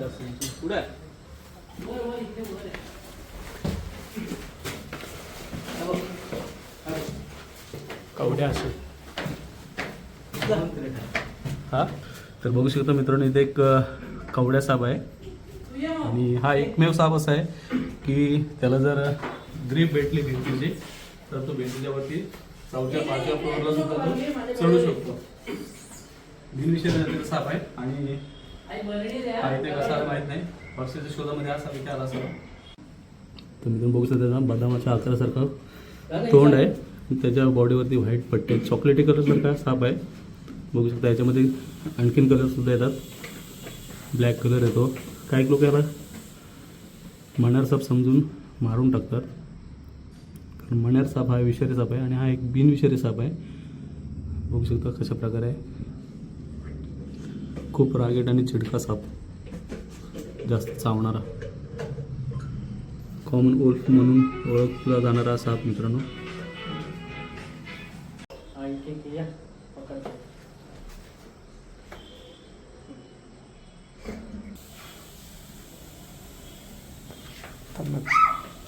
पुढे कवड्या असेल हा. तर बघू शकता मित्रांनो, इथे एक कवड्या साप आहे आणि हा एकमेव साप असा आहे की त्याला जर ग्रीप भेटली भिंतीची तर तो भिंतीच्या वरती 4-5 फ्लोअरला सुद्धा तो चढू शकतो. बिनविषय साप आहे आणि हा इथे कसा माहीत नाही, पक्षाच्या शोधामध्ये असा विचार असावा. तर मित्रांनो बघू शकता त्याचा बदामाच्या आकारासारखं तोंड आहे, त्याच्या बॉडीवरती व्हाईट पट्टे, चॉकलेटी कलरसारखा साप आहे. बघू शकता याच्यामध्ये आणखीन कलरसुद्धा येतात, ब्लॅक कलर येतो. काही लोक याला मण्यार साप समजून मारून टाकतात, कारण मण्यार साप हा विषारी साप आहे आणि हा एक बिनविषारी साप आहे. बघू शकता कशा प्रकारे आहे, खूप रागीट आणि चिडका साप, जास्त चावणारा, कॉमन वोल्फ म्हणून ओळखला जाणारा साप मित्रांनो.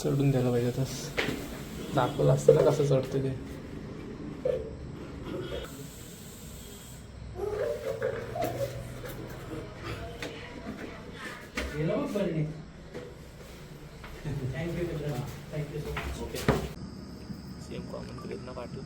चढून द्यायला पाहिजे, तस दाखवलं असतं ना कसं चढतं ते. थँक्यू. सेम कॉमन पाठवू.